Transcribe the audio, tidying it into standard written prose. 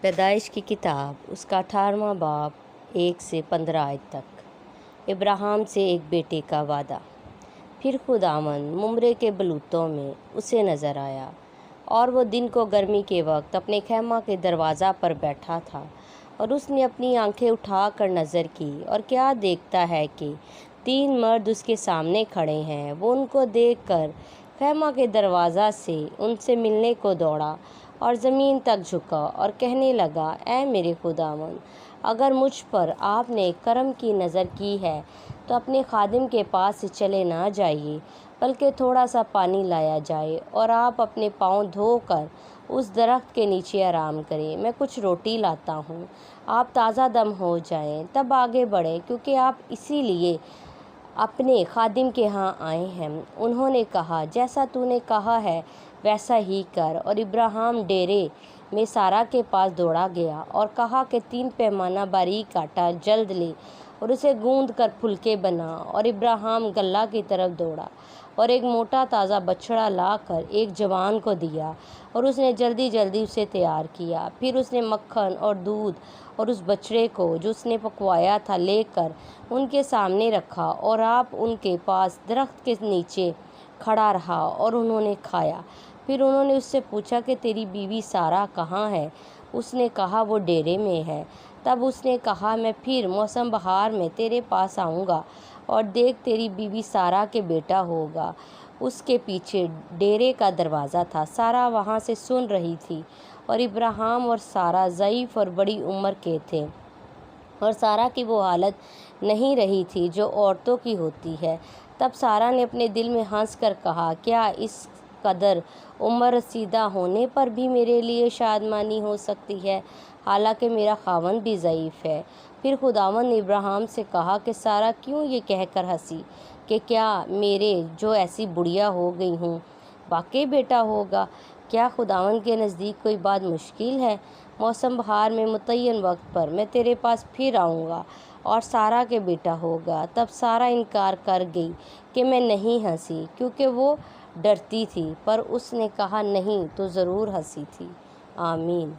پیدائش کی کتاب اس کا 18واں باب 1 سے 15 آیت تک۔ ابراہیم سے ایک بیٹے کا وعدہ۔ پھر خداوند ممرے کے بلوتوں میں اسے نظر آیا، اور وہ دن کو گرمی کے وقت اپنے خیمہ کے دروازہ پر بیٹھا تھا، اور اس نے اپنی آنکھیں اٹھا کر نظر کی، اور کیا دیکھتا ہے کہ 3 مرد اس کے سامنے کھڑے ہیں۔ وہ ان کو دیکھ کر خیمہ کے دروازہ سے ان سے ملنے کو دوڑا اور زمین تک جھکا اور کہنے لگا، اے میرے خداوند، اگر مجھ پر آپ نے کرم کی نظر کی ہے تو اپنے خادم کے پاس سے چلے نہ جائیے، بلکہ تھوڑا سا پانی لایا جائے اور آپ اپنے پاؤں دھو کر اس درخت کے نیچے آرام کریں۔ میں کچھ روٹی لاتا ہوں، آپ تازہ دم ہو جائیں، تب آگے بڑھیں، کیونکہ آپ اسی لیے اپنے خادم کے ہاں آئے ہیں۔ انہوں نے کہا، جیسا تو نے کہا ہے ویسا ہی کر۔ اور ابراہیم ڈیرے میں سارہ کے پاس دوڑا گیا اور کہا کہ 3 پیمانہ باریک آٹا جلد لے اور اسے گوندھ کر پھلکے بنا۔ اور ابراہیم گلہ کی طرف دوڑا اور ایک موٹا تازہ بچڑا لا کر ایک جوان کو دیا، اور اس نے جلدی جلدی اسے تیار کیا۔ پھر اس نے مکھن اور دودھ اور اس بچڑے کو جو اس نے پکوایا تھا لے کر ان کے سامنے رکھا، اور آپ ان کے پاس درخت کے نیچے کھڑا رہا اور انہوں نے کھایا۔ پھر انہوں نے اس سے پوچھا کہ تیری بیوی سارہ کہاں ہے؟ اس نے کہا، وہ ڈیرے میں ہے۔ تب اس نے کہا، میں پھر موسم بہار میں تیرے پاس آؤں گا، اور دیکھ تیری بیوی سارہ کے بیٹا ہوگا۔ اس کے پیچھے ڈیرے کا دروازہ تھا۔ سارہ وہاں سے سن رہی تھی، اور ابراہیم اور سارہ ضعیف اور بڑی عمر کے تھے، اور سارہ کی وہ حالت نہیں رہی تھی جو عورتوں کی ہوتی ہے۔ تب سارہ نے اپنے دل میں ہنس کر کہا، کیا اس قدر عمر رسیدہ ہونے پر بھی میرے لیے شادمانی ہو سکتی ہے، حالانکہ میرا خاوند بھی ضعیف ہے؟ پھر خداوند نے ابراہیم سے کہا کہ سارہ کیوں یہ کہہ کر ہنسی کہ کیا میرے جو ایسی بڑھیا ہو گئی ہوں واقعی بیٹا ہوگا؟ کیا خداوند کے نزدیک کوئی بات مشکل ہے؟ موسم بہار میں متعین وقت پر میں تیرے پاس پھر آؤں گا اور سارہ کے بیٹا ہوگا۔ تب سارہ انکار کر گئی کہ میں نہیں ہنسی، کیونکہ وہ ڈرتی تھی، پر اس نے کہا، نہیں، تو ضرور ہنسی تھی۔ آمین۔